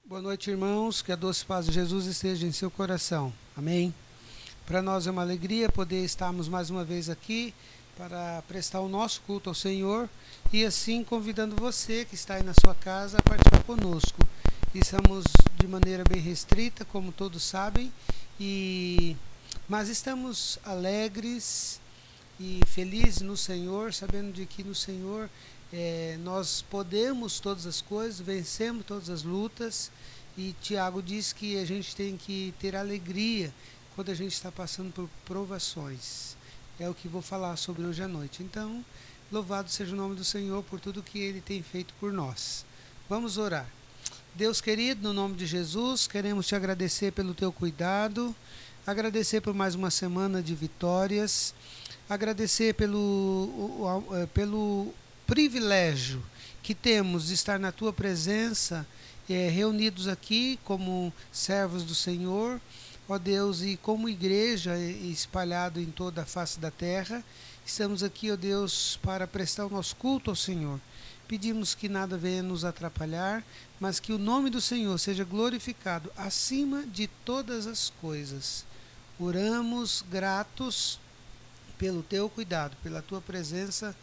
Boa noite, irmãos. Que a doce paz de Jesus esteja em seu coração. Amém. Para nós é uma alegria poder estarmos mais uma vez aqui para prestar o nosso culto ao Senhor e assim convidando você que está aí na sua casa a participar conosco. Estamos de maneira bem restrita, como todos sabem, mas estamos alegres e felizes no Senhor, sabendo de que no Senhor nós podemos todas as coisas, vencemos todas as lutas, e Tiago diz que a gente tem que ter alegria quando a gente está passando por provações. É o que vou falar sobre hoje à noite. Então, louvado seja o nome do Senhor por tudo que Ele tem feito por nós. Vamos orar. Deus querido, no nome de Jesus, queremos te agradecer pelo teu cuidado, agradecer por mais uma semana de vitórias, agradecer pelo privilégio que temos de estar na tua presença, reunidos aqui como servos do Senhor, ó Deus, e como igreja espalhado em toda a face da terra. Estamos aqui, ó Deus, para prestar o nosso culto ao Senhor. Pedimos que nada venha nos atrapalhar, mas que o nome do Senhor seja glorificado acima de todas as coisas. Oramos gratos pelo teu cuidado, pela tua presença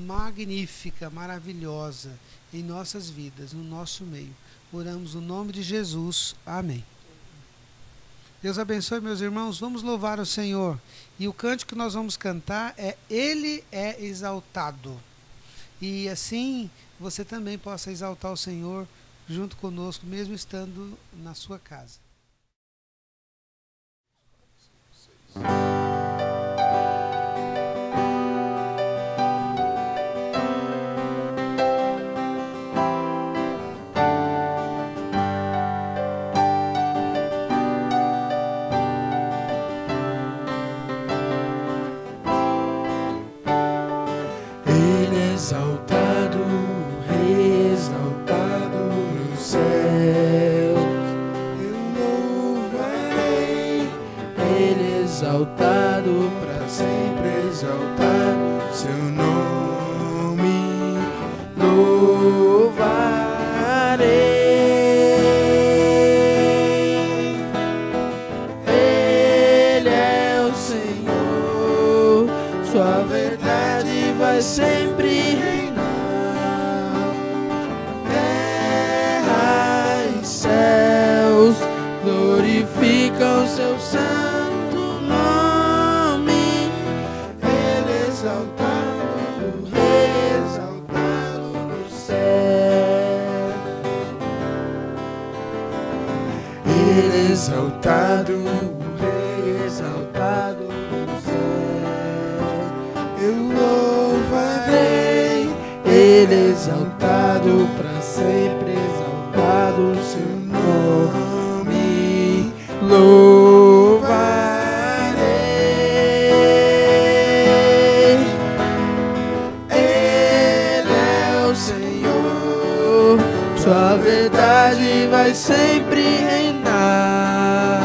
magnífica, maravilhosa em nossas vidas, no nosso meio. Oramos no nome de Jesus. Amém. Deus abençoe, meus irmãos. Vamos louvar o Senhor. E o cântico que nós vamos cantar é Ele é exaltado. E assim você também possa exaltar o Senhor junto conosco, mesmo estando na sua casa. Exaltado, Rei exaltado no céu, eu louvarei. Ele exaltado, para sempre exaltado, seu nome louvarei. Ele é o Senhor, sua verdade vai sempre glorificam seu santo nome. Ele exaltado, Rei exaltado no céu. Ele exaltado, Rei exaltado no céu. Eu louvarei. Ele exaltado, para sempre exaltado seu nome louvarei. Ele é o Senhor, sua verdade vai sempre reinar.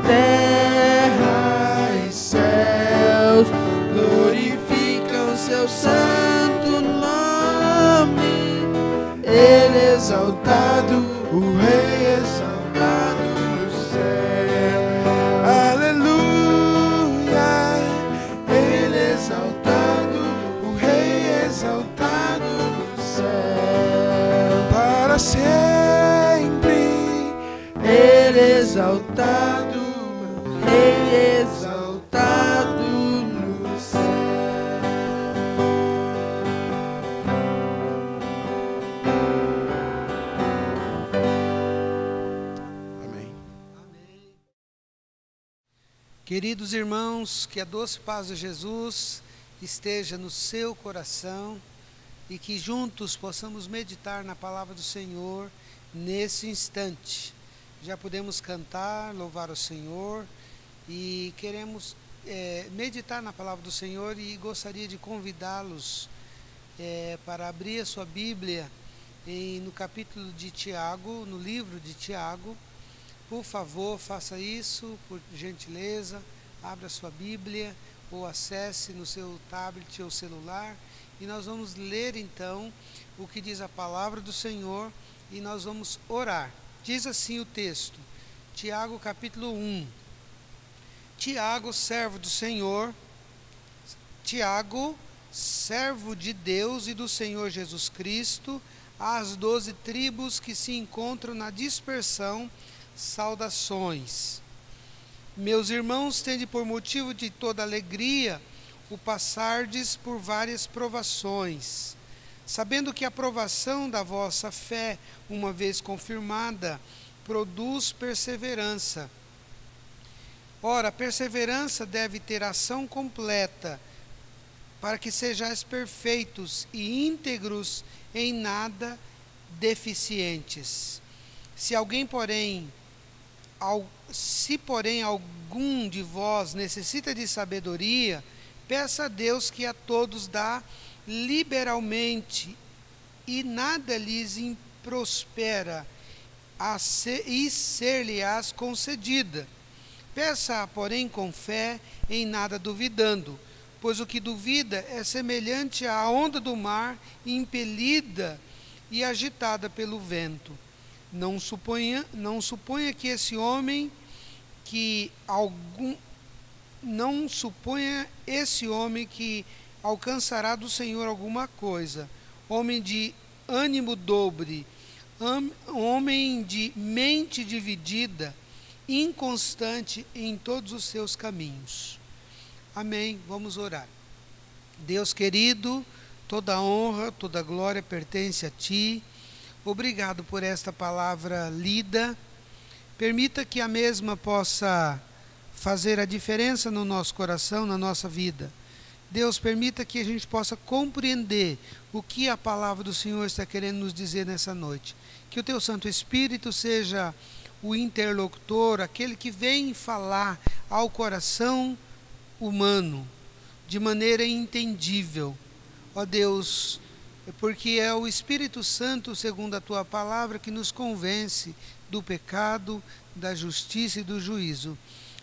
Terra e céus glorificam seu santo nome. Ele é exaltado, o Rei exaltado no céu. Aleluia. Ele exaltado, o Rei exaltado no céu. Para sempre. Ele exaltado, Rei exaltado no céu. Queridos irmãos, que a doce paz de Jesus esteja no seu coração e que juntos possamos meditar na palavra do Senhor nesse instante. Já podemos cantar, louvar o Senhor e queremos meditar na palavra do Senhor, e gostaria de convidá-los para abrir a sua Bíblia no capítulo de Tiago, no livro de Tiago. Por favor, faça isso, por gentileza, abra sua Bíblia ou acesse no seu tablet ou celular, e nós vamos ler então o que diz a palavra do Senhor e nós vamos orar. Diz assim o texto, Tiago capítulo 1. Tiago, servo do Senhor, Tiago, servo de Deus e do Senhor Jesus Cristo, às 12 tribos que se encontram na dispersão, saudações. Meus irmãos, tende por motivo de toda alegria o passardes por várias provações, sabendo que a provação da vossa fé, uma vez confirmada, produz perseverança. Ora, a perseverança deve ter ação completa, para que sejais perfeitos e íntegros, em nada deficientes. Se porém algum de vós necessita de sabedoria, peça a Deus que a todos dá liberalmente, e nada lhes improspera, e ser-lhe-ás concedida. Peça, porém, com fé, em nada duvidando, pois o que duvida é semelhante à onda do mar, impelida e agitada pelo vento. Não suponha que esse homem que alcançará do Senhor alguma coisa. Homem de ânimo dobre, homem de mente dividida, inconstante em todos os seus caminhos. Amém. Vamos orar. Deus querido, toda honra, toda glória pertence a Ti. Obrigado por esta palavra lida. Permita que a mesma possa fazer a diferença no nosso coração, na nossa vida. Deus, permita que a gente possa compreender o que a palavra do Senhor está querendo nos dizer nessa noite. Que o Teu Santo Espírito seja o interlocutor, aquele que vem falar ao coração humano, de maneira entendível. Ó Deus, porque é o Espírito Santo, segundo a Tua palavra, que nos convence do pecado, da justiça e do juízo.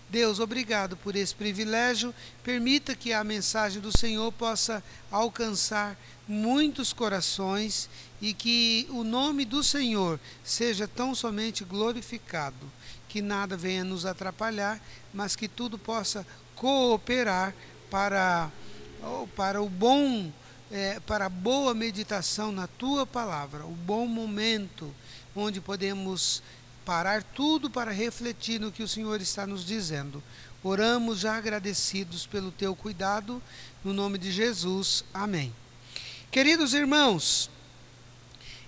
Deus, obrigado por esse privilégio. Permita que a mensagem do Senhor possa alcançar muitos corações e que o nome do Senhor seja tão somente glorificado. Que nada venha nos atrapalhar, mas que tudo possa cooperar para o bom, para a boa meditação na Tua palavra, o bom momento onde podemos parar tudo para refletir no que o Senhor está nos dizendo. Oramos já agradecidos pelo Teu cuidado, no nome de Jesus. Amém. Queridos irmãos,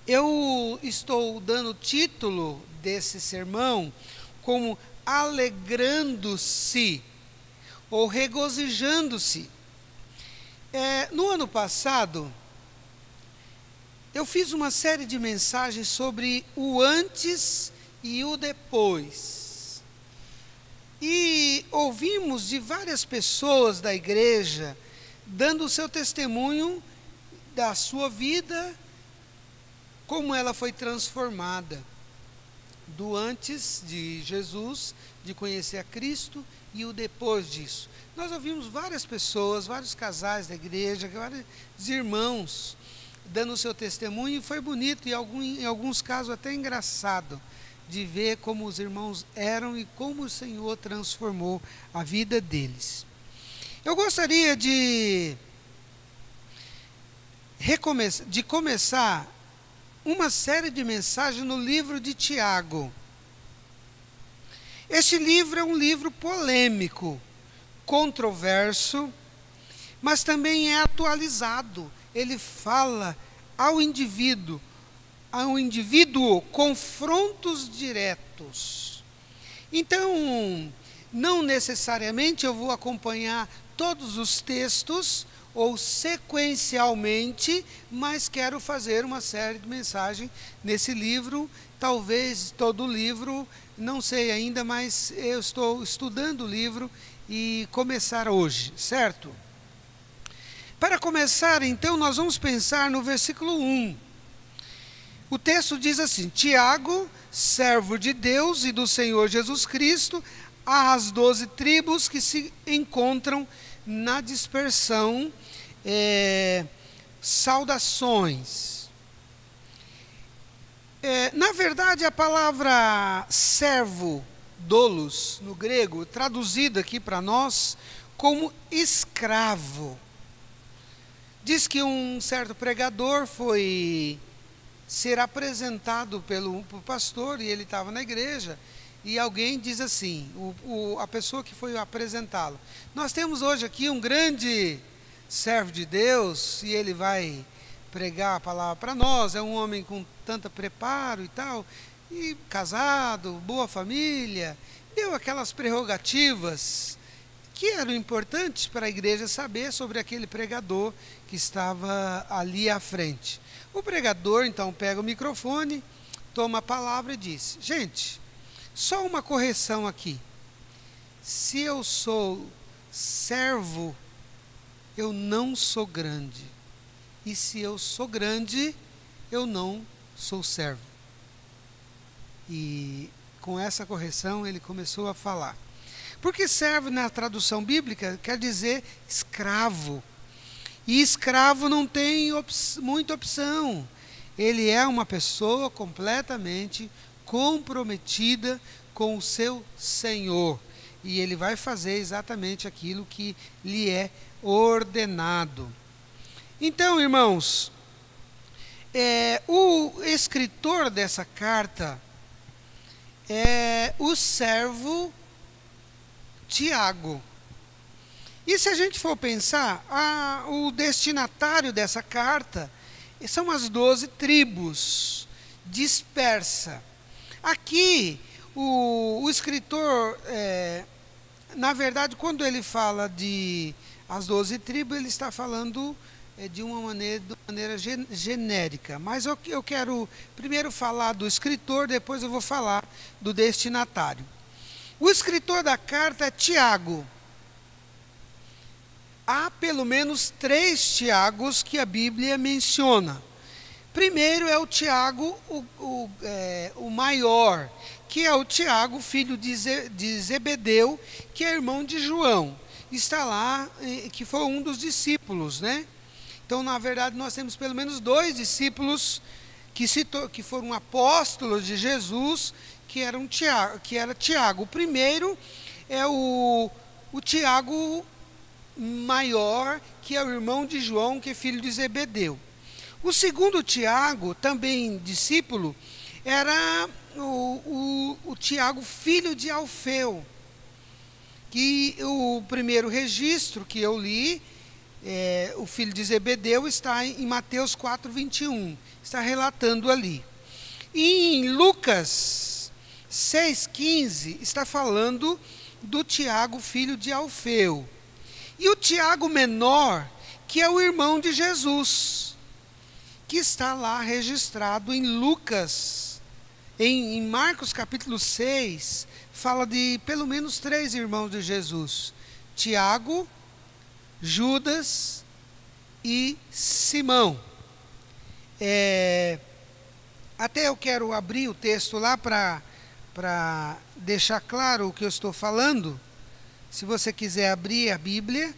eu estou dando o título desse sermão como alegrando-se ou regozijando-se. No ano passado, eu fiz uma série de mensagens sobre o antes e o depois. E ouvimos de várias pessoas da igreja dando o seu testemunho da sua vida, como ela foi transformada do antes de Jesus, de conhecer a Cristo, e o depois disso. Nós ouvimos várias pessoas, vários casais da igreja, vários irmãos dando o seu testemunho, e foi bonito, e em alguns casos até engraçado, de ver como os irmãos eram e como o Senhor transformou a vida deles. Eu gostaria de começar uma série de mensagens no livro de Tiago. Este livro é um livro polêmico, controverso, mas também é atualizado. Ele fala ao indivíduo confrontos diretos. Então, não necessariamente eu vou acompanhar todos os textos ou sequencialmente, mas quero fazer uma série de mensagens nesse livro, talvez todo o livro, não sei ainda, mas eu estou estudando o livro e começar hoje, certo? Para começar, então, nós vamos pensar no versículo 1. O texto diz assim: Tiago, servo de Deus e do Senhor Jesus Cristo, às 12 tribos que se encontram na dispersão, saudações. Na verdade, a palavra servo, doulos, no grego, traduzida aqui para nós como escravo. Diz que um certo pregador foi ser apresentado pelo pastor, e ele estava na igreja, e alguém diz assim, a pessoa que foi apresentá-lo: nós temos hoje aqui um grande servo de Deus, e ele vai pregar a palavra para nós, é um homem com tanto preparo e tal, e casado, boa família, deu aquelas prerrogativas que eram importantes para a igreja saber sobre aquele pregador que estava ali à frente. O pregador então pega o microfone, toma a palavra e diz: gente, só uma correção aqui, se eu sou servo, eu não sou grande. E se eu sou grande, eu não sou servo. E com essa correção ele começou a falar. Porque servo na tradução bíblica quer dizer escravo. E escravo não tem muita opção. Ele é uma pessoa completamente comprometida com o seu Senhor. E ele vai fazer exatamente aquilo que lhe é ordenado. Então, irmãos, o escritor dessa carta é o servo Tiago. E se a gente for pensar, o destinatário dessa carta são as 12 tribos dispersas. Aqui, o escritor, na verdade, quando ele fala de as 12 tribos, ele está falando de uma maneira genérica. Mas eu quero primeiro falar do escritor, depois eu vou falar do destinatário. O escritor da carta é Tiago. Há pelo menos 3 Tiagos que a Bíblia menciona. Primeiro é o Tiago, o maior, que é o Tiago, filho de Zebedeu, que é irmão de João. Está lá, que foi um dos discípulos, né? Então, na verdade, nós temos pelo menos 2 discípulos que foram apóstolos de Jesus, que era Tiago. O primeiro é o Tiago maior, que é o irmão de João, que é filho de Zebedeu. O segundo Tiago, também discípulo, era o Tiago, filho de Alfeu. Que o primeiro registro que eu li, o filho de Zebedeu, está em Mateus 4:21, está relatando ali. E em Lucas 6:15 está falando do Tiago, filho de Alfeu. E o Tiago menor, que é o irmão de Jesus, que está lá registrado em Lucas. Em Marcos capítulo 6, fala de pelo menos 3 irmãos de Jesus: Tiago, Judas e Simão. Até eu quero abrir o texto lá para deixar claro o que eu estou falando. Se você quiser abrir a Bíblia,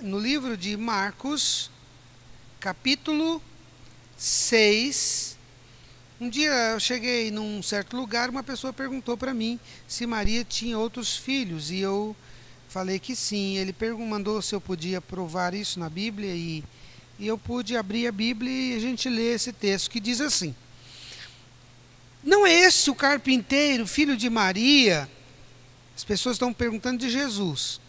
no livro de Marcos, capítulo 6. Um dia eu cheguei num certo lugar, uma pessoa perguntou para mim se Maria tinha outros filhos, e eu falei que sim. Ele mandou se eu podia provar isso na Bíblia, e eu pude abrir a Bíblia e a gente lê esse texto que diz assim: não é esse o carpinteiro, filho de Maria? As pessoas estão perguntando de Jesus.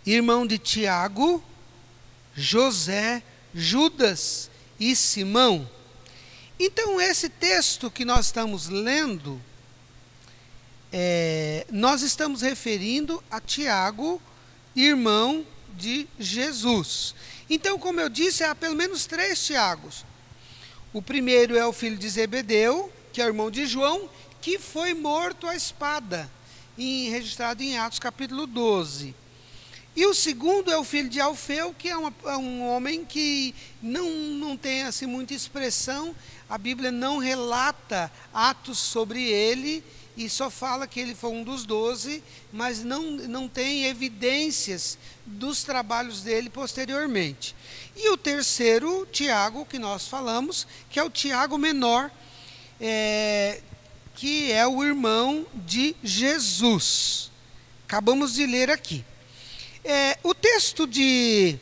Irmão de Tiago, José, Judas e Simão. Então, esse texto que nós estamos lendo, nós estamos referindo a Tiago, irmão de Jesus. Então, como eu disse, há pelo menos 3 Tiagos. O primeiro é o filho de Zebedeu, que é o irmão de João, que foi morto à espada, registrado em Atos capítulo 12. E o segundo é o filho de Alfeu, que é um homem que não tem assim muita expressão. A Bíblia não relata atos sobre ele, e só fala que ele foi um dos 12, mas não tem evidências dos trabalhos dele posteriormente. E o terceiro, Tiago, que nós falamos, que é o Tiago menor, que é o irmão de Jesus. Acabamos de ler aqui. O texto de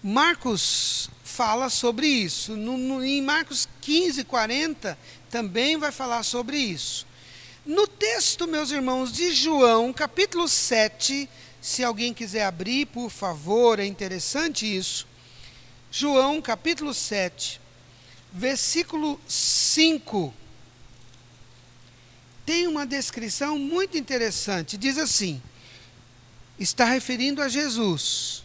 Marcos fala sobre isso. Em Marcos 15:40 também vai falar sobre isso. No texto, meus irmãos, de João, capítulo 7, se alguém quiser abrir, por favor, é interessante isso. João, capítulo 7, versículo 5. Tem uma descrição muito interessante. Diz assim, está referindo a Jesus.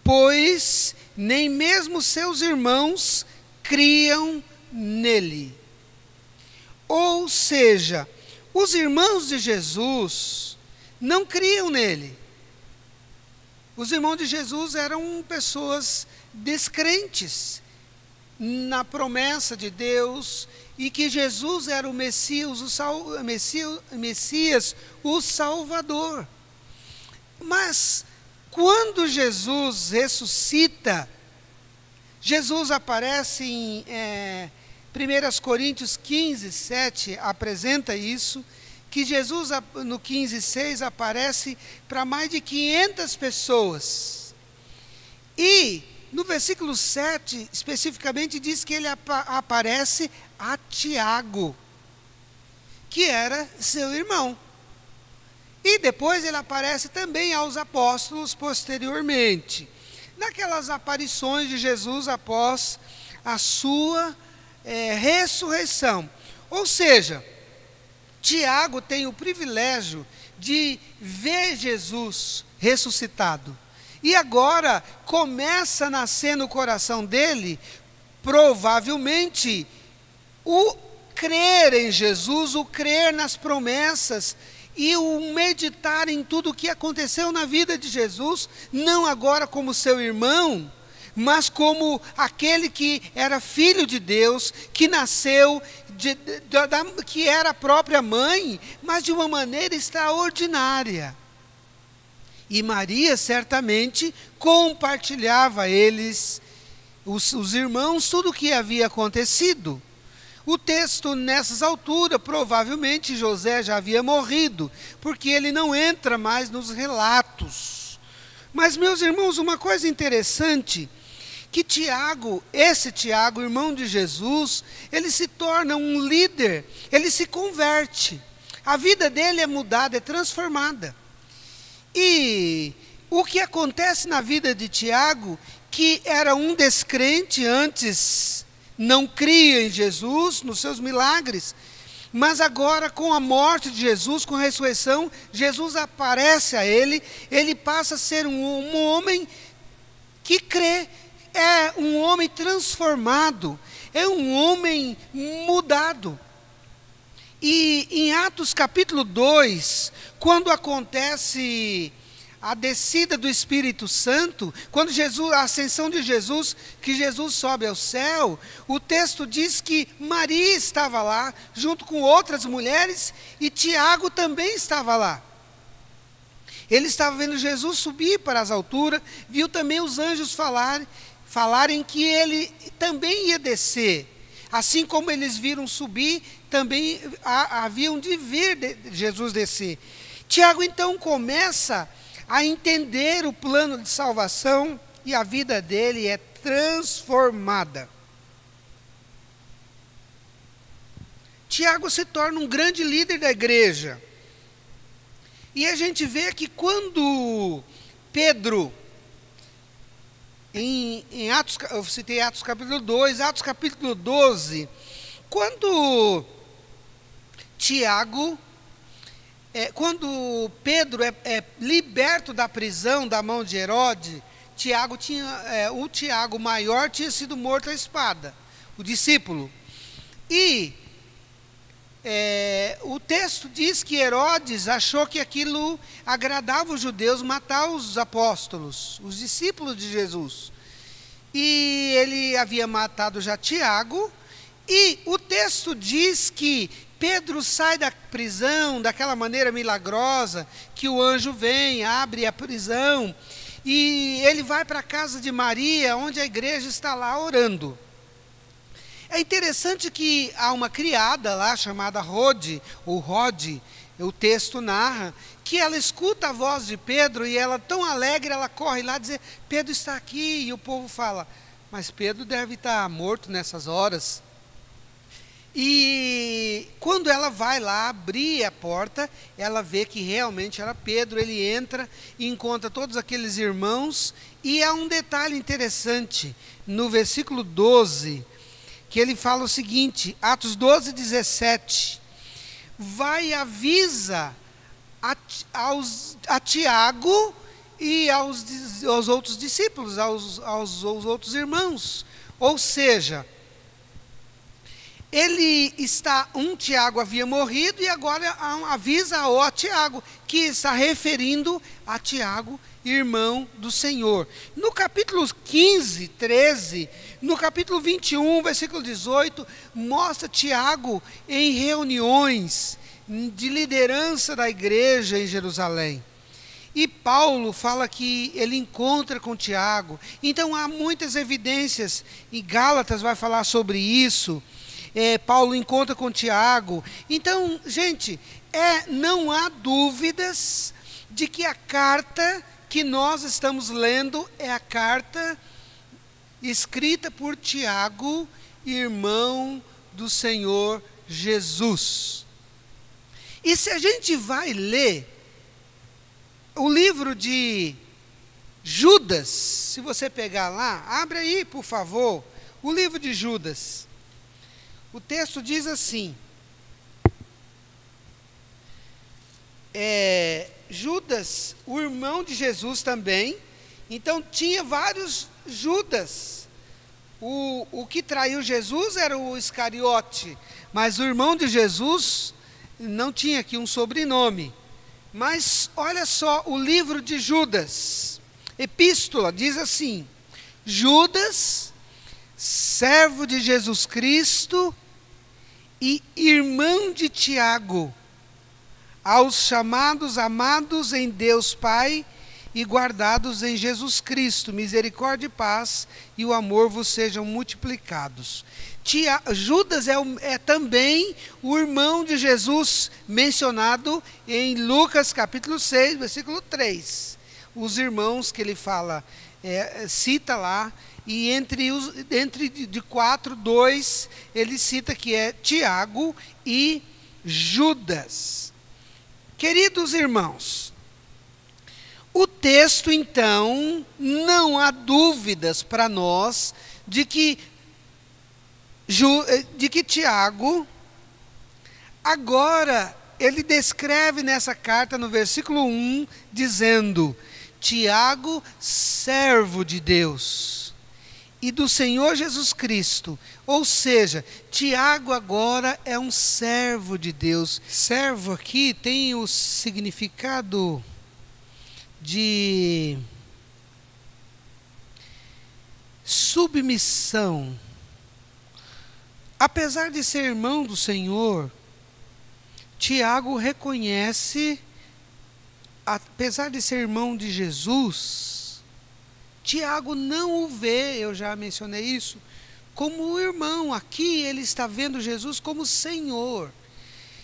Pois nem mesmo seus irmãos criam nele. Ou seja, os irmãos de Jesus não criam nele. Os irmãos de Jesus eram pessoas descrentes na promessa de Deus e que Jesus era o Messias, o Salvador. Mas quando Jesus ressuscita, Jesus aparece em 1 Coríntios 15:7, apresenta isso, que Jesus no 15:6 aparece para mais de 500 pessoas. E no versículo 7, especificamente, diz que ele aparece a Tiago, que era seu irmão. E depois ele aparece também aos apóstolos posteriormente, naquelas aparições de Jesus após a sua ressurreição. Ou seja, Tiago tem o privilégio de ver Jesus ressuscitado. E agora começa a nascer no coração dele, provavelmente, o crer em Jesus, o crer nas promessas e o meditar em tudo o que aconteceu na vida de Jesus, não agora como seu irmão, mas como aquele que era filho de Deus, que nasceu, que era a própria mãe, mas de uma maneira extraordinária. E Maria certamente compartilhava a eles, os irmãos, tudo o que havia acontecido. O texto, nessas alturas, provavelmente José já havia morrido, porque ele não entra mais nos relatos. Mas, meus irmãos, uma coisa interessante, que Tiago, esse Tiago, irmão de Jesus, ele se torna um líder, ele se converte. A vida dele é mudada, é transformada. E o que acontece na vida de Tiago, que era um descrente antes, não cria em Jesus, nos seus milagres, mas agora com a morte de Jesus, com a ressurreição, Jesus aparece a ele, ele passa a ser um homem que crê, é um homem transformado, é um homem mudado. E em Atos capítulo 2, quando acontece a descida do Espírito Santo, quando a ascensão de Jesus, que Jesus sobe ao céu, o texto diz que Maria estava lá, junto com outras mulheres, e Tiago também estava lá. Ele estava vendo Jesus subir para as alturas, viu também os anjos falarem que ele também ia descer. Assim como eles viram subir, também haviam de ver Jesus descer. Tiago então começa a entender o plano de salvação e a vida dele é transformada. Tiago se torna um grande líder da igreja. E a gente vê que quando Pedro, em Atos, eu citei Atos capítulo 2, Atos capítulo 12, quando quando Pedro é liberto da prisão da mão de Herodes, o Tiago maior tinha sido morto à espada, o discípulo. E o texto diz que Herodes achou que aquilo agradava os judeus, matar os apóstolos, os discípulos de Jesus. E ele havia matado já Tiago, e o texto diz que Pedro sai da prisão daquela maneira milagrosa, que o anjo vem, abre a prisão, e ele vai para a casa de Maria, onde a igreja está lá orando. É interessante que há uma criada lá chamada Rode, ou Rode, o texto narra, que ela escuta a voz de Pedro e ela, tão alegre, ela corre lá dizer, Pedro está aqui. E o povo fala, mas Pedro deve estar morto nessas horas. E quando ela vai lá abrir a porta, ela vê que realmente era Pedro. Ele entra e encontra todos aqueles irmãos. E há um detalhe interessante, no versículo 12, que ele fala o seguinte, Atos 12, 17, vai e avisa a Tiago e aos outros discípulos, aos outros irmãos. Ou seja, Tiago havia morrido e agora avisa a Tiago, que está referindo a Tiago, irmão do Senhor. No capítulo 15, 13, no capítulo 21, versículo 18, mostra Tiago em reuniões de liderança da igreja em Jerusalém. E Paulo fala que ele encontra com Tiago. Então há muitas evidências, e Gálatas vai falar sobre isso. Paulo encontra com Tiago. Então, gente, não há dúvidas de que a carta que nós estamos lendo é a carta escrita por Tiago, irmão do Senhor Jesus. E se a gente vai ler o livro de Judas, se você pegar lá, abre aí, por favor, o livro de Judas. O texto diz assim, Judas, o irmão de Jesus também, então tinha vários Judas. O que traiu Jesus era o Iscariote, mas o irmão de Jesus não tinha aqui um sobrenome. Mas olha só o livro de Judas, epístola, diz assim, Judas, servo de Jesus Cristo e irmão de Tiago, aos chamados, amados em Deus Pai e guardados em Jesus Cristo, misericórdia e paz e o amor vos sejam multiplicados. Judas é também o irmão de Jesus, mencionado em Lucas capítulo 6, versículo 3. Os irmãos que ele fala, cita lá, e entre de 4, 2, ele cita que é Tiago e Judas. Queridos irmãos, o texto então, não há dúvidas para nós de que Tiago, agora, ele descreve nessa carta no versículo 1, dizendo, Tiago, servo de Deus e do Senhor Jesus Cristo. Ou seja, Tiago agora é um servo de Deus. Servo aqui tem o significado de submissão. Apesar de ser irmão do Senhor, Tiago reconhece, apesar de ser irmão de Jesus, Tiago não o vê, eu já mencionei isso, como irmão. Aqui ele está vendo Jesus como Senhor.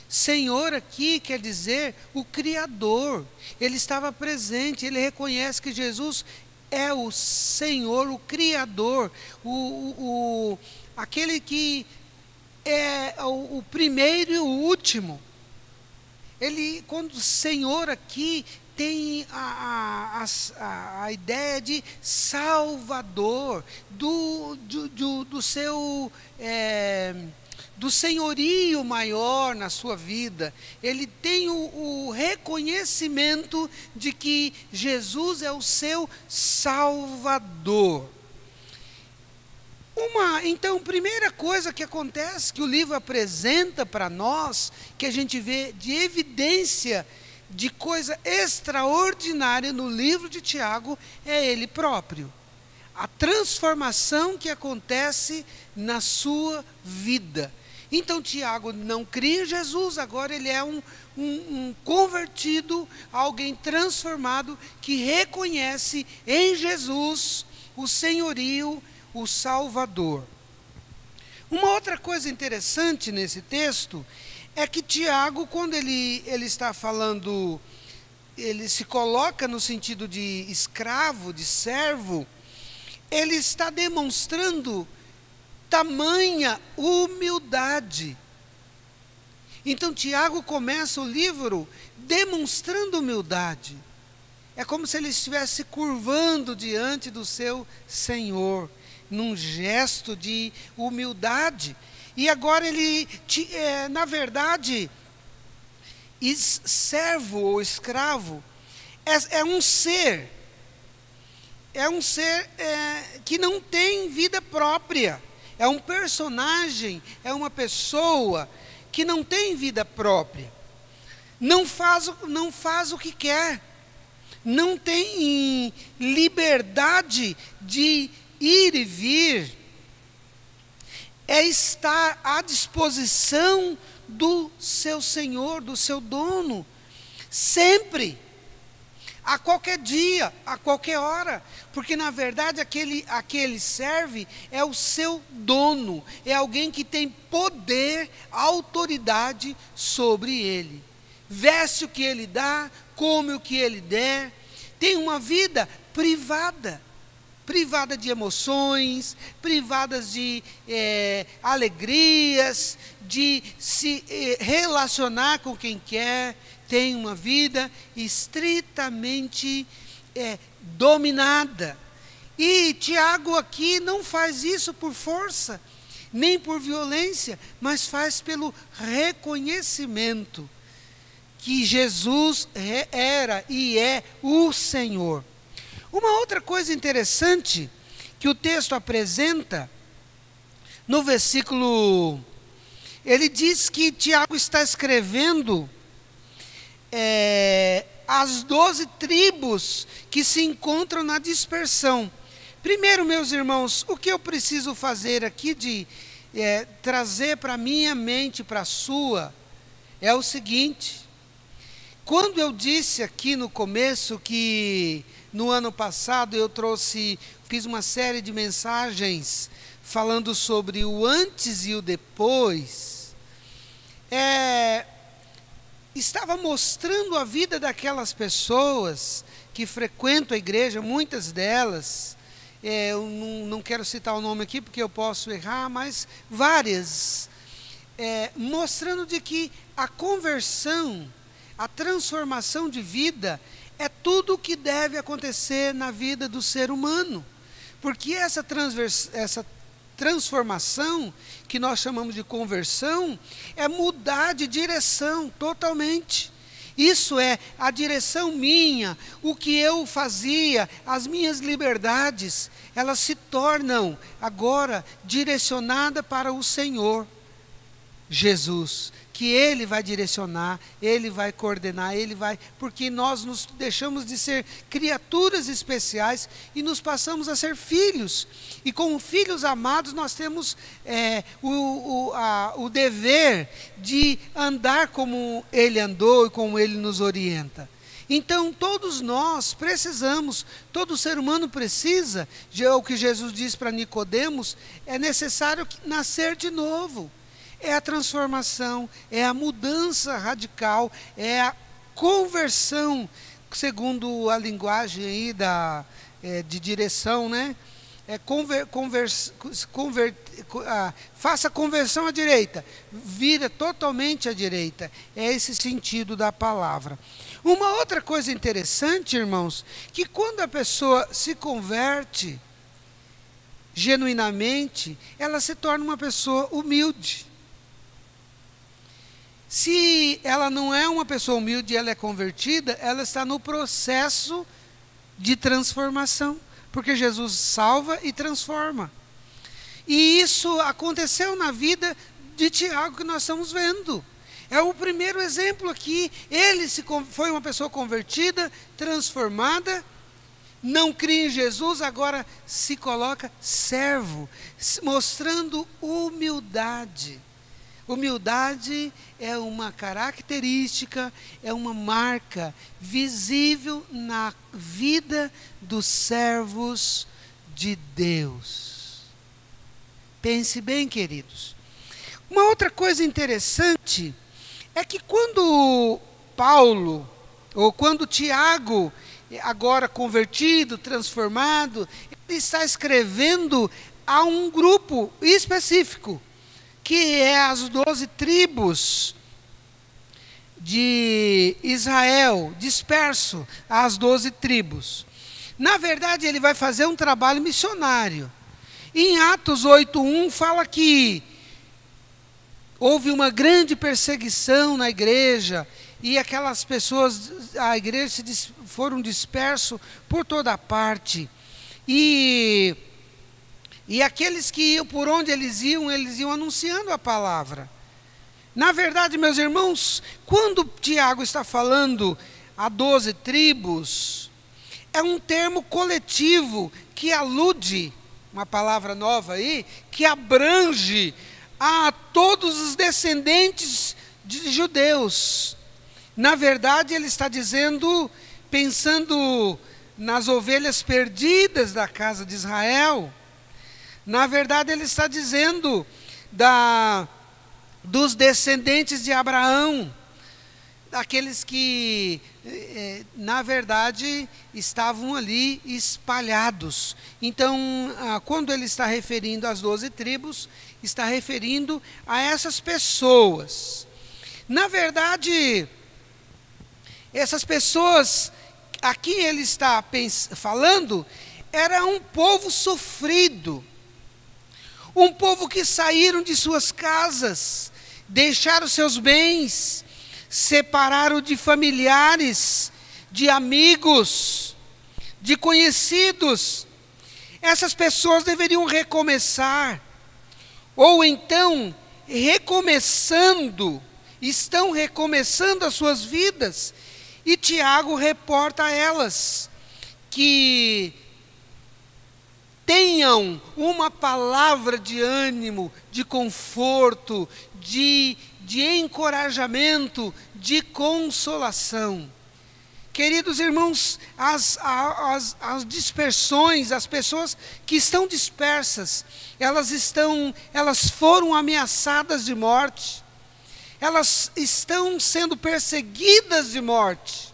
Senhor aqui quer dizer o Criador. Ele estava presente, ele reconhece que Jesus é o Senhor, o Criador, aquele que é o primeiro e o último. Ele, quando Senhor aqui, tem a ideia de Salvador, do senhorio maior na sua vida. Ele tem o reconhecimento de que Jesus é o seu Salvador. Então, primeira coisa que acontece, que o livro apresenta para nós, que a gente vê de evidência de coisa extraordinária no livro de Tiago, é ele próprio. A transformação que acontece na sua vida. Então, Tiago não cria em Jesus, agora ele é um convertido, alguém transformado, que reconhece em Jesus o senhorio, o Salvador. Uma outra coisa interessante nesse texto é que Tiago, quando ele está falando, ele se coloca no sentido de escravo, de servo, ele está demonstrando tamanha humildade. Então Tiago começa o livro demonstrando humildade. É como se ele estivesse curvando diante do seu Senhor, num gesto de humildade. E agora ele, na verdade, servo ou escravo é um ser. É um ser que não tem vida própria. É um personagem, é uma pessoa que não tem vida própria. Não faz o que quer. Não tem liberdade de ir e vir. É estar à disposição do seu Senhor, do seu dono, sempre, a qualquer dia, a qualquer hora, porque na verdade aquele serve é o seu dono, é alguém que tem poder, autoridade sobre ele. Veste o que ele dá, come o que ele der, tem uma vida privada de emoções, privadas de alegrias, de se relacionar com quem quer, tem uma vida estritamente dominada. E Tiago aqui não faz isso por força, nem por violência, mas faz pelo reconhecimento que Jesus era e é o Senhor. Uma outra coisa interessante que o texto apresenta, no versículo, ele diz que Tiago está escrevendo as 12 tribos que se encontram na dispersão. Primeiro, meus irmãos, o que eu preciso fazer aqui de trazer para a minha mente, para a sua, é o seguinte: quando eu disse aqui no começo que no ano passado eu fiz uma série de mensagens falando sobre o antes e o depois, estava mostrando a vida daquelas pessoas que frequentam a igreja, muitas delas, eu não quero citar o nome aqui porque eu posso errar, mas várias, mostrando de que a conversão, a transformação de vida é tudo o que deve acontecer na vida do ser humano. Porque essa transformação, que nós chamamos de conversão, é mudar de direção totalmente. Isso é a direção minha, o que eu fazia, as minhas liberdades, elas se tornam agora direcionadas para o Senhor Jesus, que Ele vai direcionar, Ele vai coordenar, porque nós nos deixamos de ser criaturas especiais e nos passamos a ser filhos. E como filhos amados, nós temos o dever de andar como Ele andou e como Ele nos orienta. Então, todos nós precisamos, todo ser humano precisa, o que Jesus diz para Nicodemos, é necessário nascer de novo. É a transformação, é a mudança radical, é a conversão, segundo a linguagem aí de direção, né? Faça conversão à direita, vira totalmente à direita. É esse sentido da palavra. Uma outra coisa interessante, irmãos, que quando a pessoa se converte genuinamente, ela se torna uma pessoa humilde. Se ela não é uma pessoa humilde e ela é convertida, ela está no processo de transformação, porque Jesus salva e transforma. E isso aconteceu na vida de Tiago, que nós estamos vendo. É o primeiro exemplo aqui. Ele foi uma pessoa convertida, transformada, não cria em Jesus, agora se coloca servo, mostrando humildade. Humildade é uma característica, é uma marca visível na vida dos servos de Deus. Pense bem, queridos. Uma outra coisa interessante é que quando Paulo, ou quando Tiago, agora convertido, transformado, ele está escrevendo a um grupo específico, que é as 12 tribos de Israel, disperso às 12 tribos. Na verdade, ele vai fazer um trabalho missionário. Em Atos 8:1 fala que houve uma grande perseguição na igreja, e aquelas pessoas, a igreja foram dispersos por toda parte. E aqueles que iam, por onde eles iam anunciando a palavra. Na verdade, meus irmãos, quando Tiago está falando a 12 tribos, é um termo coletivo que alude, uma palavra nova aí, que abrange a todos os descendentes de judeus. Na verdade, ele está dizendo, pensando nas ovelhas perdidas da casa de Israel. Na verdade, ele está dizendo dos descendentes de Abraão, daqueles que, na verdade, estavam ali espalhados. Então, quando ele está referindo às 12 tribos, está referindo a essas pessoas. Na verdade, essas pessoas, aqui ele está falando, era um povo sofrido, um povo que saíram de suas casas, deixaram seus bens, separaram de familiares, de amigos, de conhecidos. Essas pessoas deveriam recomeçar, ou então, estão recomeçando as suas vidas. E Tiago reporta a elas que tenham uma palavra de ânimo, de conforto, de encorajamento, de consolação. Queridos irmãos, as dispersões, as pessoas que estão dispersas, elas foram ameaçadas de morte, elas estão sendo perseguidas de morte.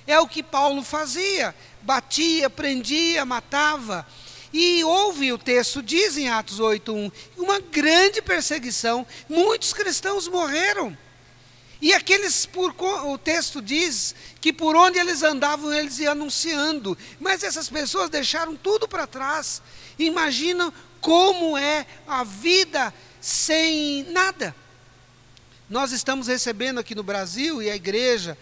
É o que Paulo fazia, batia, prendia, matava. E houve, o texto diz em Atos 8:1, uma grande perseguição, muitos cristãos morreram. E aqueles, o texto diz que por onde eles andavam, eles iam anunciando. Mas essas pessoas deixaram tudo para trás. Imagina como é a vida sem nada. Nós estamos recebendo aqui no Brasil, e a igreja,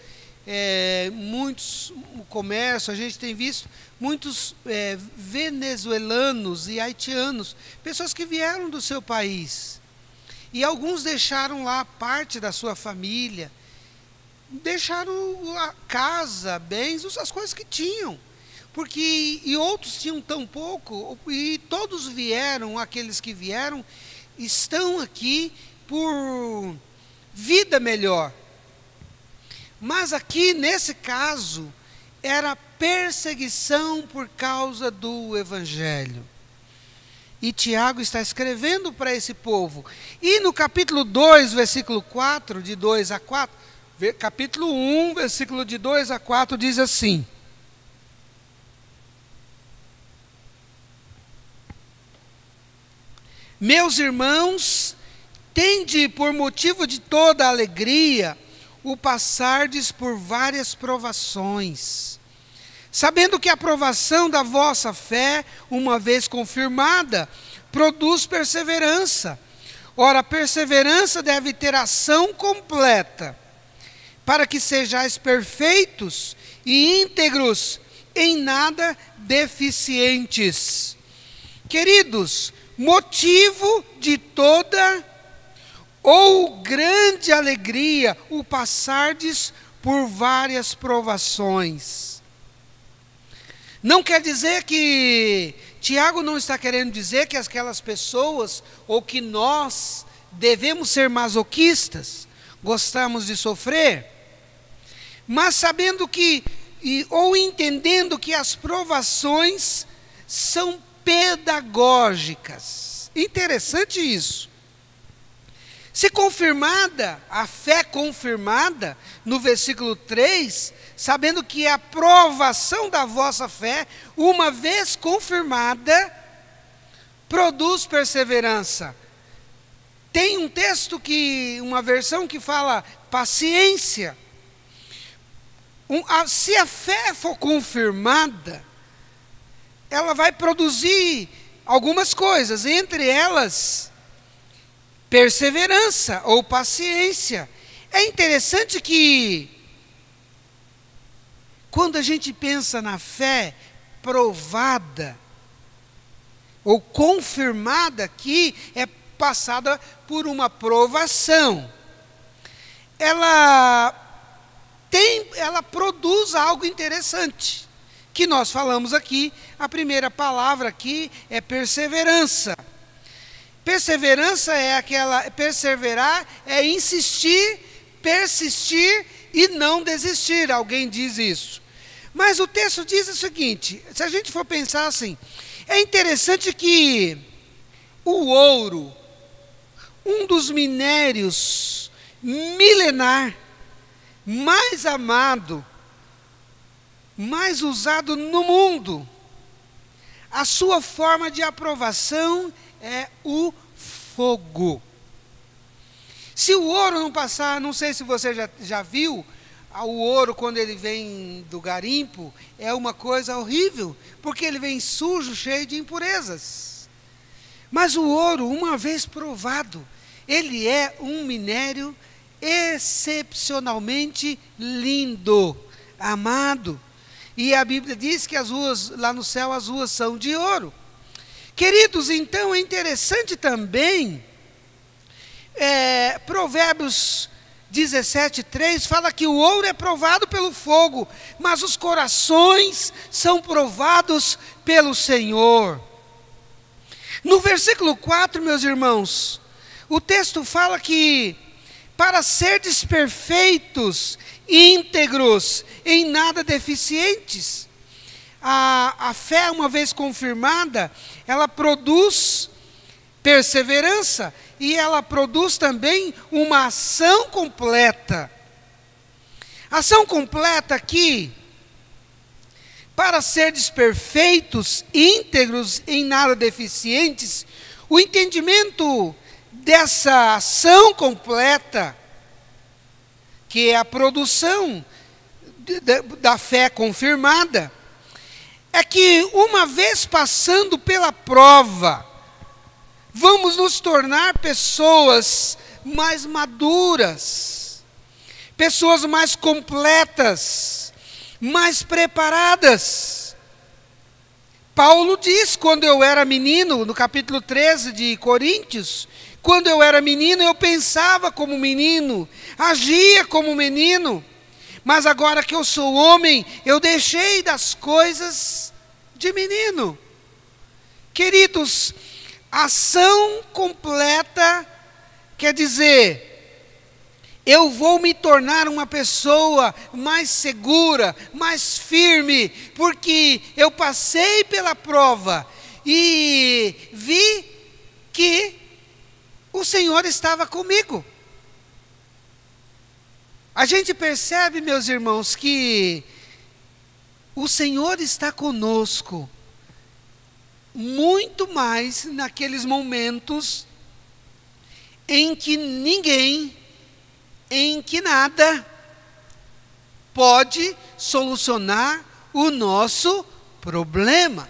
o comércio, a gente tem visto muitos venezuelanos e haitianos, pessoas que vieram do seu país. E alguns deixaram lá parte da sua família, deixaram a casa, bens, as coisas que tinham. E outros tinham tão pouco, e todos vieram, aqueles que vieram, estão aqui por vida melhor. Mas aqui, nesse caso, era perseguição por causa do Evangelho. E Tiago está escrevendo para esse povo. E no capítulo 2, versículo 4, de 2 a 4, capítulo 1, versículo de 2 a 4, diz assim: Meus irmãos, tende por motivo de toda alegria o passardes por várias provações, sabendo que a provação da vossa fé, uma vez confirmada, produz perseverança. Ora, a perseverança deve ter ação completa, para que sejais perfeitos e íntegros, em nada deficientes. Queridos, motivo de toda ou grande alegria o passardes por várias provações. Não quer dizer que, Tiago não está querendo dizer que aquelas pessoas, ou que nós, devemos ser masoquistas, gostamos de sofrer, mas sabendo que, ou entendendo que as provações são pedagógicas. Interessante isso. Se confirmada, a fé confirmada, no versículo 3, sabendo que a provação da vossa fé, uma vez confirmada, produz perseverança. Tem um texto uma versão que fala paciência. Se a fé for confirmada, ela vai produzir algumas coisas, entre elas, perseverança ou paciência. É interessante que, quando a gente pensa na fé provada, ou confirmada, que é passada por uma provação, ela produz algo interessante, que nós falamos aqui. A primeira palavra aqui é perseverança. Perseverança perseverar é insistir, persistir e não desistir. Alguém diz isso. Mas o texto diz o seguinte, se a gente for pensar assim, é interessante que o ouro, um dos minérios milenar, mais amado, mais usado no mundo, a sua forma de aprovação é o fogo. Se o ouro não passar, não sei se você já viu, o ouro quando ele vem do garimpo, é uma coisa horrível, porque ele vem sujo, cheio de impurezas. Mas o ouro, uma vez provado, ele é um minério excepcionalmente lindo, amado. E a Bíblia diz que as ruas, lá no céu, as ruas são de ouro. Queridos, então é interessante também, Provérbios 17:3 fala que o ouro é provado pelo fogo, mas os corações são provados pelo Senhor. No versículo 4, meus irmãos, o texto fala que para serdes perfeitos, íntegros, em nada deficientes. A fé, uma vez confirmada, ela produz perseverança e ela produz também uma ação completa. Ação completa aqui, para serdes perfeitos, íntegros, em nada deficientes, o entendimento dessa ação completa, que é a produção da fé confirmada, é que uma vez passando pela prova, vamos nos tornar pessoas mais maduras, pessoas mais completas, mais preparadas. Paulo diz, quando eu era menino, no capítulo 13 de Coríntios, quando eu era menino, eu pensava como menino, agia como menino, mas agora que eu sou homem, eu deixei das coisas de menino. Queridos, ação completa quer dizer, eu vou me tornar uma pessoa mais segura, mais firme, porque eu passei pela prova e vi que o Senhor estava comigo. A gente percebe, meus irmãos, que o Senhor está conosco muito mais naqueles momentos em que ninguém, em que nada pode solucionar o nosso problema.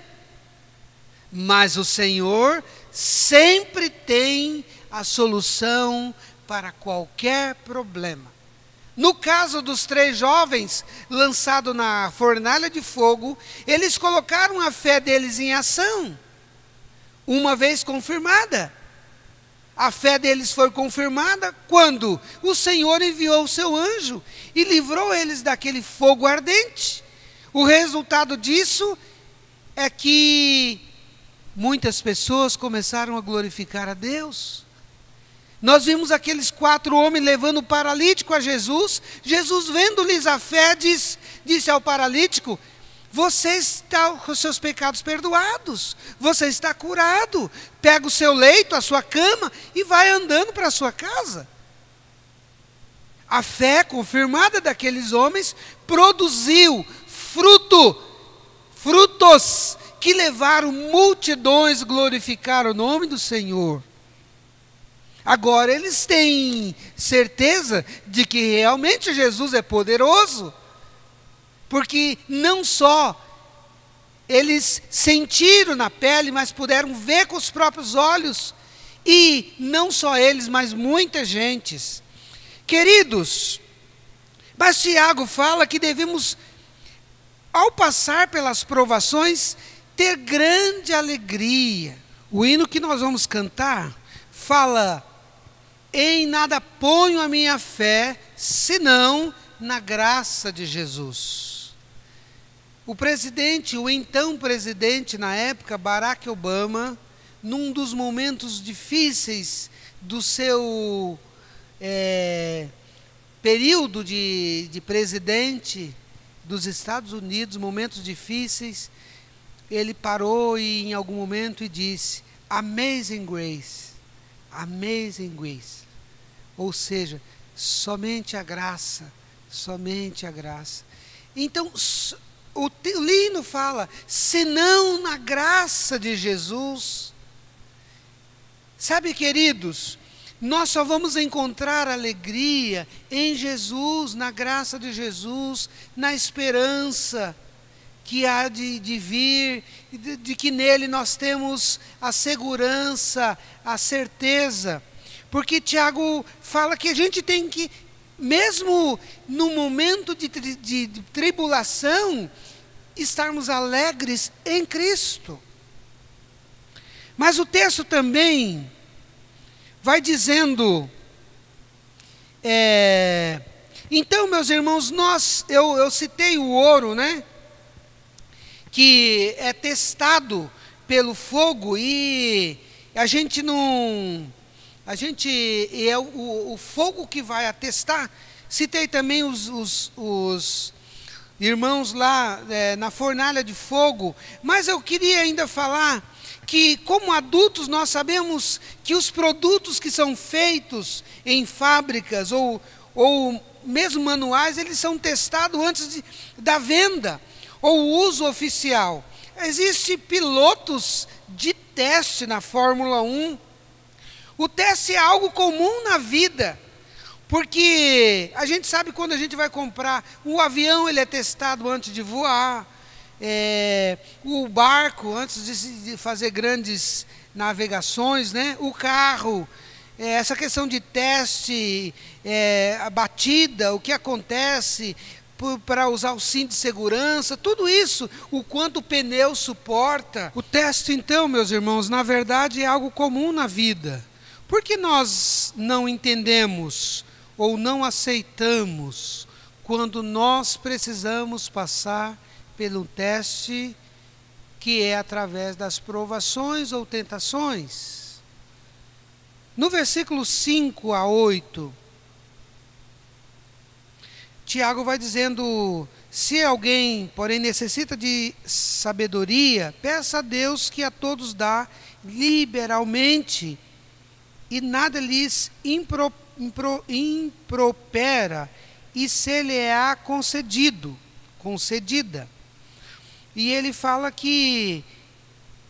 Mas o Senhor sempre tem a solução para qualquer problema. No caso dos 3 jovens lançados na fornalha de fogo, eles colocaram a fé deles em ação, uma vez confirmada. A fé deles foi confirmada quando o Senhor enviou o seu anjo e livrou eles daquele fogo ardente. O resultado disso é que muitas pessoas começaram a glorificar a Deus. Nós vimos aqueles 4 homens levando o paralítico a Jesus. Jesus, vendo-lhes a fé, disse ao paralítico: você está com os seus pecados perdoados, você está curado. Pega o seu leito, a sua cama e vai andando para a sua casa. A fé confirmada daqueles homens produziu frutos que levaram multidões a glorificar o nome do Senhor. Agora eles têm certeza de que realmente Jesus é poderoso, porque não só eles sentiram na pele, mas puderam ver com os próprios olhos, e não só eles, mas muita gente. Queridos, mas Tiago fala que devemos, ao passar pelas provações, ter grande alegria. O hino que nós vamos cantar fala: em nada ponho a minha fé, senão na graça de Jesus. O então presidente na época, Barack Obama, num dos momentos difíceis do seu período de presidente dos Estados Unidos, momentos difíceis, ele parou em algum momento e disse: Amazing Grace, Amazing Grace. Ou seja, somente a graça, somente a graça. Então, o hino fala: senão na graça de Jesus. Sabe, queridos, nós só vamos encontrar alegria em Jesus, na graça de Jesus, na esperança que há de vir, de que nele nós temos a segurança, a certeza. Porque Tiago fala que a gente tem que, mesmo no momento de tribulação, estarmos alegres em Cristo. Mas o texto também vai dizendo, então, meus irmãos, eu citei o ouro, né? Que é testado pelo fogo, e a gente não... é o fogo que vai atestar. Citei também os irmãos lá na fornalha de fogo, mas eu queria ainda falar que, como adultos, nós sabemos que os produtos que são feitos em fábricas ou mesmo manuais, eles são testados antes da venda ou uso oficial. Existem pilotos de teste na Fórmula 1. O teste é algo comum na vida, porque a gente sabe, quando a gente vai comprar um avião, ele é testado antes de voar, o barco antes de fazer grandes navegações, né? O carro, essa questão de teste, a batida, o que acontece para usar o cinto de segurança, tudo isso, o quanto o pneu suporta. O teste, então, meus irmãos, na verdade é algo comum na vida. Por que nós não entendemos ou não aceitamos quando nós precisamos passar pelo teste, que é através das provações ou tentações? No versículo 5 a 8, Tiago vai dizendo: se alguém, porém, necessita de sabedoria, peça a Deus, que a todos dá liberalmente, e nada lhes impropera, e se lhe é concedida. E ele fala que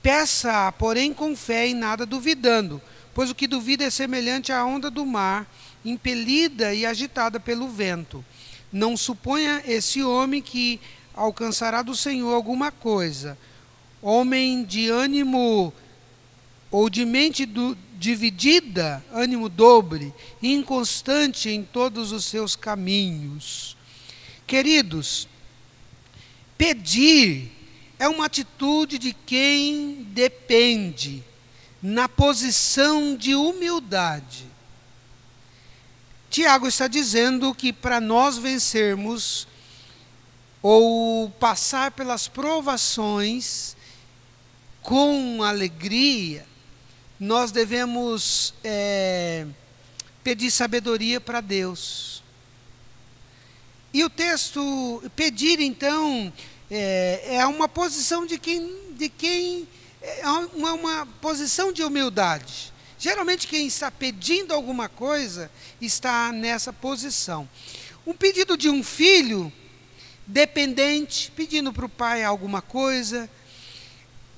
peça, porém, com fé e nada duvidando, pois o que duvida é semelhante à onda do mar, impelida e agitada pelo vento. Não suponha esse homem que alcançará do Senhor alguma coisa. Homem de ânimo ou de mente dividida, ânimo dobre, inconstante em todos os seus caminhos. Queridos, pedir é uma atitude de quem depende, na posição de humildade. Tiago está dizendo que para nós vencermos ou passar pelas provações com alegria, nós devemos pedir sabedoria para Deus. E o texto, pedir então, é uma posição de quem é uma posição de humildade. Geralmente quem está pedindo alguma coisa está nessa posição. Um pedido de um filho dependente, pedindo para o pai alguma coisa,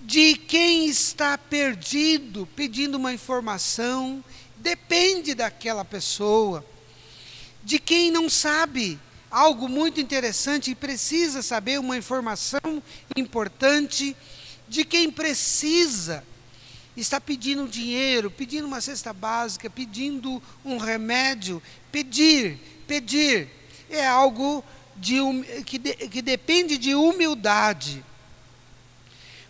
de quem está perdido, pedindo uma informação, depende daquela pessoa. De quem não sabe algo muito interessante e precisa saber uma informação importante, de quem precisa, está pedindo dinheiro, pedindo uma cesta básica, pedindo um remédio. Pedir é algo que depende de humildade.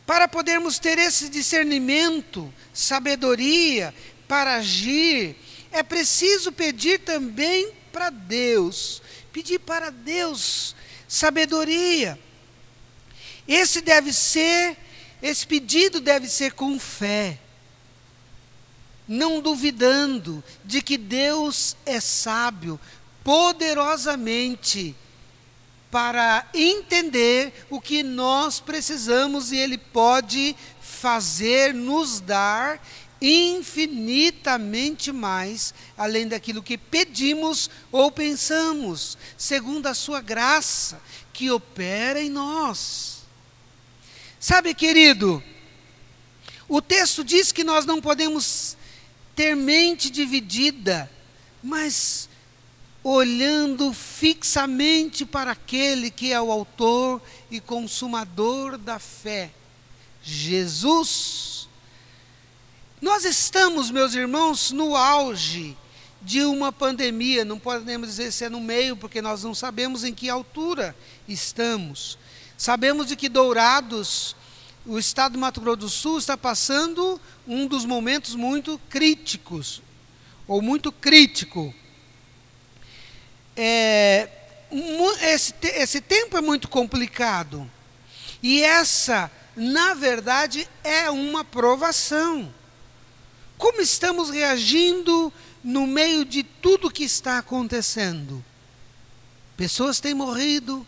Para podermos ter esse discernimento, sabedoria para agir, é preciso pedir também para Deus. Pedir para Deus sabedoria. Esse pedido deve ser com fé, não duvidando de que Deus é sábio poderosamente para entender o que nós precisamos e Ele pode fazer, nos dar infinitamente mais, além daquilo que pedimos ou pensamos, segundo a sua graça que opera em nós. Sabe, querido, o texto diz que nós não podemos ter mente dividida, mas olhando fixamente para aquele que é o autor e consumador da fé, Jesus. Nós estamos, meus irmãos, no auge de uma pandemia. Não podemos dizer se é no meio, porque nós não sabemos em que altura estamos. Sabemos de que Dourados, o estado do Mato Grosso do Sul, está passando um dos momentos muito críticos, ou muito crítico. Esse tempo é muito complicado. E essa, na verdade, é uma provação. Como estamos reagindo no meio de tudo que está acontecendo? Pessoas têm morrido,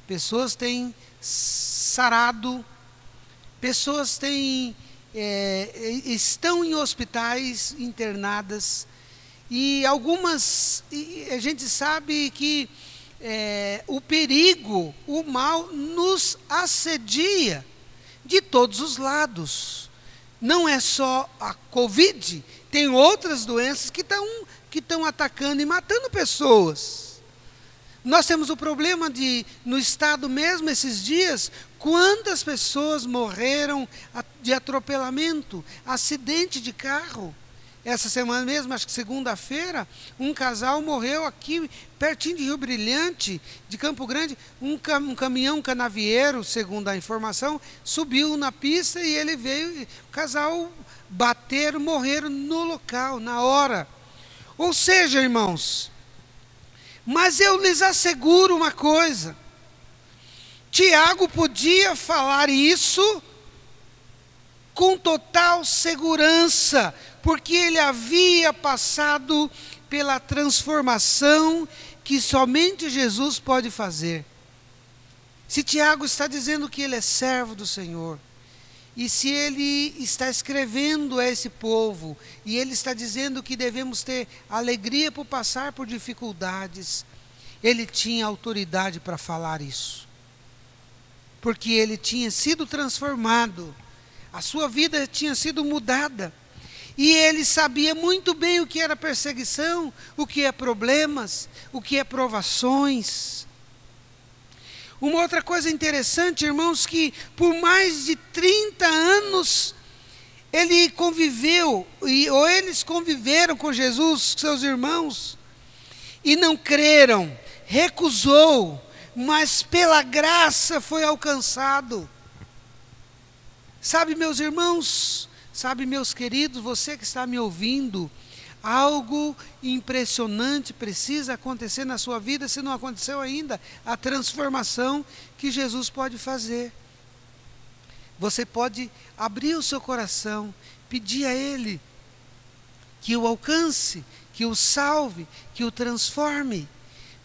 pessoas têm sarado, pessoas estão em hospitais internadas, e algumas, a gente sabe que o perigo, o mal nos assedia de todos os lados. Não é só a Covid, tem outras doenças que estão atacando e matando pessoas. Nós temos o problema no estado mesmo, esses dias, quantas pessoas morreram de atropelamento, acidente de carro. Essa semana mesmo, acho que segunda-feira, um casal morreu aqui, pertinho de Rio Brilhante, de Campo Grande. Um caminhão canavieiro, segundo a informação, subiu na pista e ele veio, o casal bateram, morreram no local, na hora. Ou seja, irmãos, mas eu lhes asseguro uma coisa, Tiago podia falar isso com total segurança, porque ele havia passado pela transformação que somente Jesus pode fazer. Se Tiago está dizendo que ele é servo do Senhor, e se ele está escrevendo a esse povo, e ele está dizendo que devemos ter alegria por passar por dificuldades, ele tinha autoridade para falar isso. Porque ele tinha sido transformado, a sua vida tinha sido mudada. E ele sabia muito bem o que era perseguição, o que é problemas, o que é provações. Uma outra coisa interessante, irmãos, que por mais de 30 anos ele conviveu, ou eles conviveram com Jesus, seus irmãos, e não creram, recusou, mas pela graça foi alcançado. Sabe, meus irmãos, sabe, meus queridos, você que está me ouvindo, algo impressionante precisa acontecer na sua vida, se não aconteceu ainda, a transformação que Jesus pode fazer. Você pode abrir o seu coração, pedir a Ele que o alcance, que o salve, que o transforme.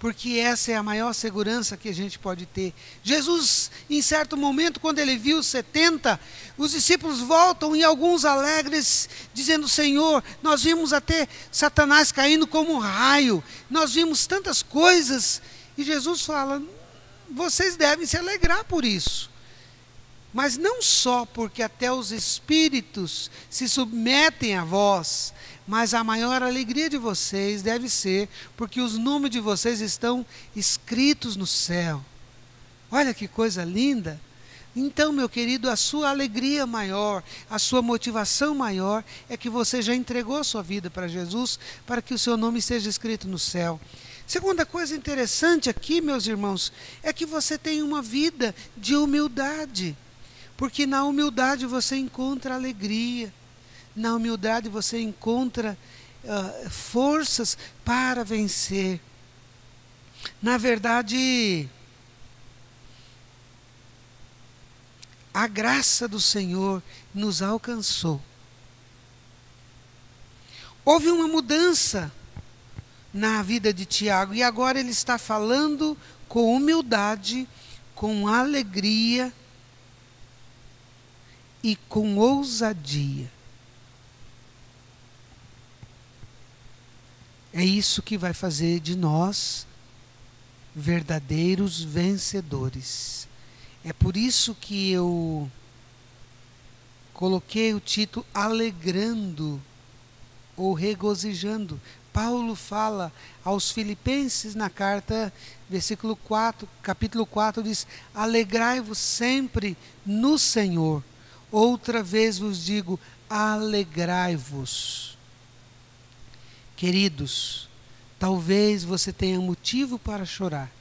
porque essa é a maior segurança que a gente pode ter. Jesus, em certo momento, quando ele viu os 70, os discípulos voltam e alguns alegres, dizendo: Senhor, nós vimos até Satanás caindo como um raio, nós vimos tantas coisas. E Jesus fala: vocês devem se alegrar por isso. Mas não só porque até os espíritos se submetem a vós, mas a maior alegria de vocês deve ser porque os nomes de vocês estão escritos no céu. Olha que coisa linda! Então, meu querido, a sua alegria maior, a sua motivação maior é que você já entregou a sua vida para Jesus, para que o seu nome seja escrito no céu. Segunda coisa interessante aqui, meus irmãos, é que você tem uma vida de humildade. Porque na humildade você encontra alegria, na humildade você encontra forças para vencer. Na verdade, a graça do Senhor nos alcançou. Houve uma mudança na vida de Tiago e agora ele está falando com humildade, com alegria e com ousadia. É isso que vai fazer de nós verdadeiros vencedores. É por isso que eu coloquei o título Alegrando ou Regozijando. Paulo fala aos Filipenses na carta, capítulo 4, diz: alegrai-vos sempre no Senhor. Outra vez vos digo, alegrai-vos. Queridos, talvez você tenha motivo para chorar.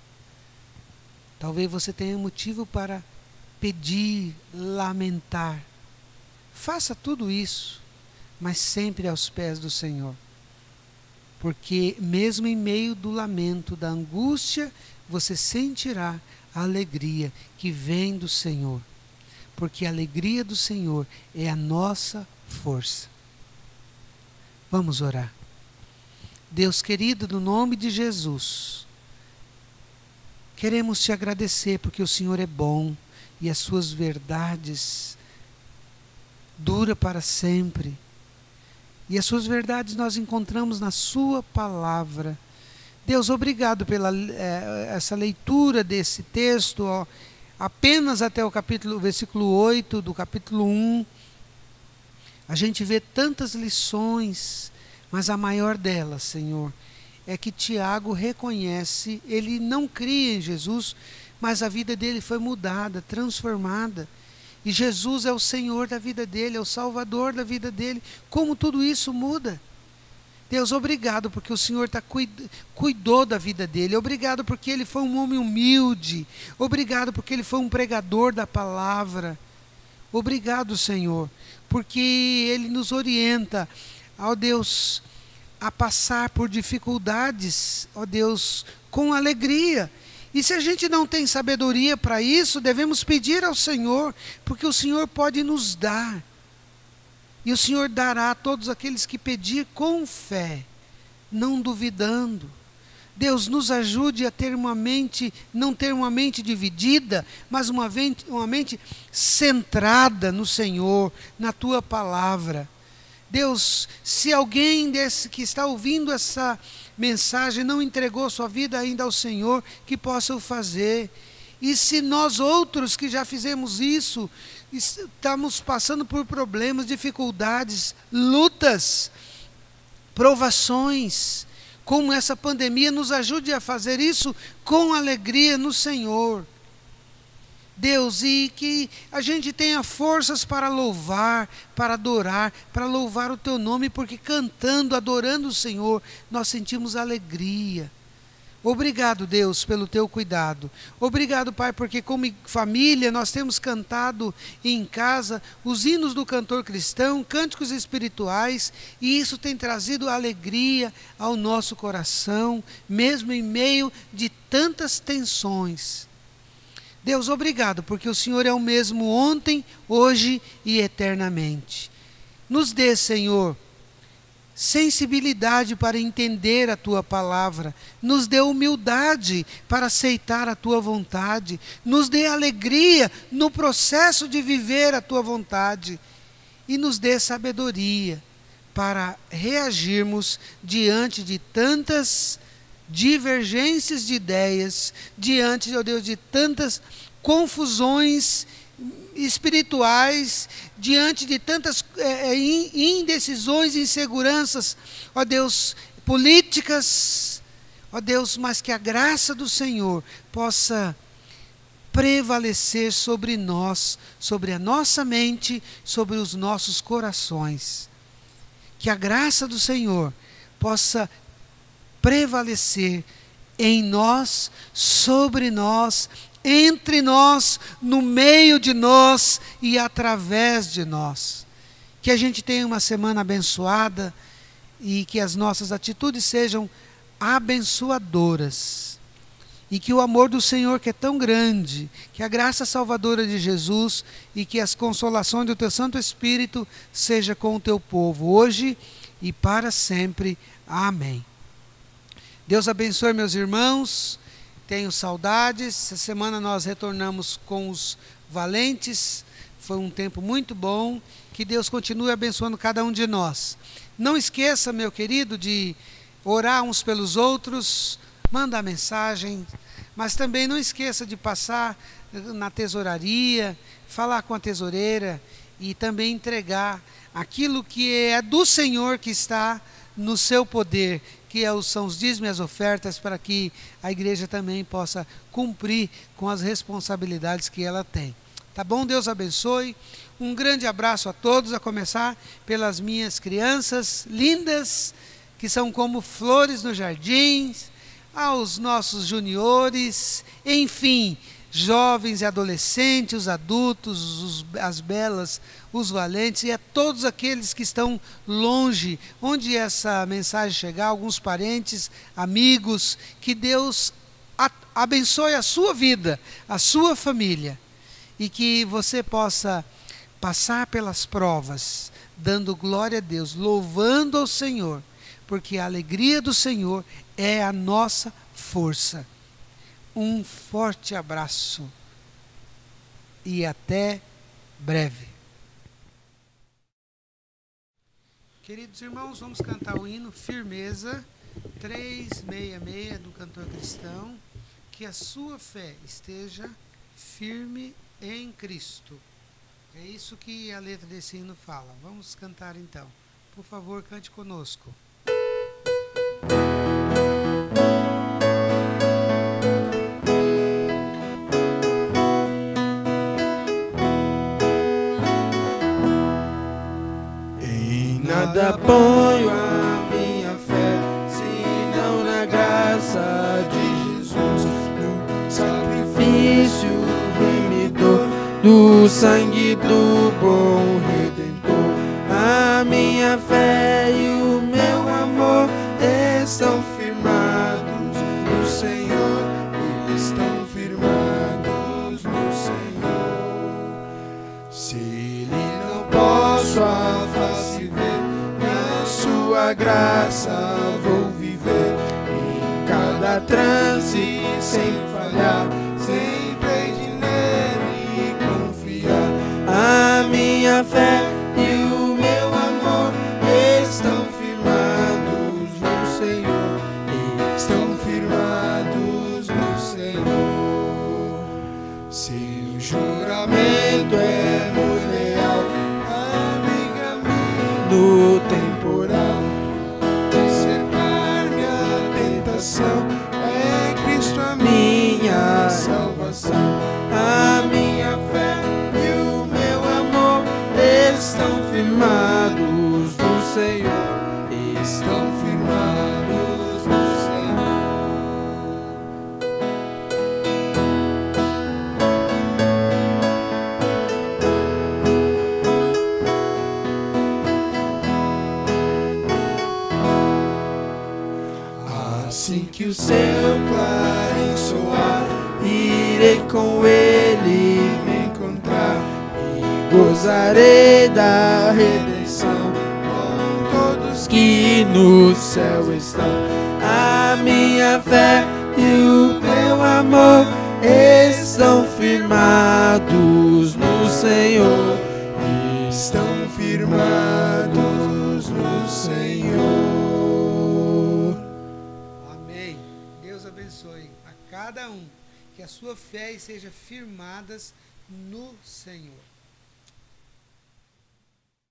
Talvez você tenha motivo para pedir, lamentar. Faça tudo isso, mas sempre aos pés do Senhor. Porque mesmo em meio do lamento, da angústia, você sentirá a alegria que vem do Senhor. Porque a alegria do Senhor é a nossa força. Vamos orar. Deus querido, no nome de Jesus, queremos te agradecer porque o Senhor é bom e as suas verdades duram para sempre. E as suas verdades nós encontramos na sua palavra. Deus, obrigado pela essa leitura desse texto, ó, apenas até o versículo 8 do capítulo 1. A gente vê tantas lições, mas a maior delas, Senhor, é que Tiago reconhece, ele não cria em Jesus, mas a vida dele foi mudada, transformada. E Jesus é o Senhor da vida dele, é o Salvador da vida dele. Como tudo isso muda? Deus, obrigado porque o Senhor cuidou da vida dele. Obrigado porque ele foi um homem humilde. Obrigado porque ele foi um pregador da palavra. Obrigado, Senhor, porque ele nos orienta, ó Deus, a passar por dificuldades, ó Deus, com alegria. E se a gente não tem sabedoria para isso, devemos pedir ao Senhor, porque o Senhor pode nos dar. E o Senhor dará a todos aqueles que pedir com fé, não duvidando. Deus, nos ajude a ter uma mente, não ter uma mente dividida, mas uma mente centrada no Senhor, na Tua palavra. Deus, se alguém que está ouvindo essa mensagem não entregou sua vida ainda ao Senhor, que possa o fazer. E se nós outros que já fizemos isso, estamos passando por problemas, dificuldades, lutas, provações, como essa pandemia, nos ajude a fazer isso com alegria no Senhor. Deus, e que a gente tenha forças para louvar, para adorar, para louvar o Teu nome, porque cantando, adorando o Senhor, nós sentimos alegria. Obrigado, Deus, pelo Teu cuidado. Obrigado, Pai, porque como família nós temos cantado em casa os hinos do cantor cristão, cânticos espirituais, e isso tem trazido alegria ao nosso coração, mesmo em meio de tantas tensões. Deus, obrigado, porque o Senhor é o mesmo ontem, hoje e eternamente. Nos dê, Senhor, sensibilidade para entender a Tua palavra, nos dê humildade para aceitar a Tua vontade, nos dê alegria no processo de viver a Tua vontade e nos dê sabedoria para reagirmos diante de tantas divergências de ideias, diante, ó Deus, de tantas confusões espirituais, diante de tantas indecisões, inseguranças, ó Deus, políticas, ó Deus, mas que a graça do Senhor possa prevalecer sobre nós, sobre a nossa mente, sobre os nossos corações. Que a graça do Senhor possa prevalecer em nós, sobre nós, entre nós, no meio de nós e através de nós. Que a gente tenha uma semana abençoada e que as nossas atitudes sejam abençoadoras. E que o amor do Senhor, que é tão grande, que a graça salvadora de Jesus e que as consolações do Teu Santo Espírito seja com o Teu povo, hoje e para sempre. Amém. Deus abençoe meus irmãos, tenho saudades. Essa semana nós retornamos com os valentes, foi um tempo muito bom, que Deus continue abençoando cada um de nós. Não esqueça, meu querido, de orar uns pelos outros, mandar mensagem, mas também não esqueça de passar na tesouraria, falar com a tesoureira e também entregar aquilo que é do Senhor, que está no seu poder, que são os dízimos e as ofertas, para que a igreja também possa cumprir com as responsabilidades que ela tem. Tá bom? Deus abençoe. Um grande abraço a todos, a começar pelas minhas crianças lindas, que são como flores no jardim, aos nossos juniores, enfim, jovens e adolescentes, os adultos, as belas, os valentes e a todos aqueles que estão longe, onde essa mensagem chegar, alguns parentes, amigos, que Deus abençoe a sua vida, a sua família, e que você possa passar pelas provas, dando glória a Deus, louvando ao Senhor, porque a alegria do Senhor é a nossa força. Um forte abraço e até breve. Queridos irmãos, vamos cantar o hino Firmeza 366 do cantor cristão. Que a sua fé esteja firme em Cristo. É isso que a letra desse hino fala. Vamos cantar então. Por favor, cante conosco. Nada ponho a minha fé, senão na graça de Jesus, no sacrifício remidor do sangue do bom Redentor. A minha fé e o meu amor estão firmados no Senhor, estão firmados no Senhor. Se Ele não posso a face ver, sua graça vou viver em cada trance sem falhar, sempre de nele confiar. A minha fé e o meu amor estão firmados no Senhor, estão firmados no Senhor. Seu juramento é muito leal, amiga-me no temporal. É Cristo a minha salvação. A minha fé e o meu amor estão firmados no Senhor, estão firmados no Senhor. Assim que o seu clarim soar, irei com ele me encontrar e gozarei da redenção com todos que no céu estão. A minha fé e o meu amor estão firmados no Senhor. Estão firmados no Senhor. Amém. Deus abençoe a cada um. Que a sua fé seja firmadas no Senhor.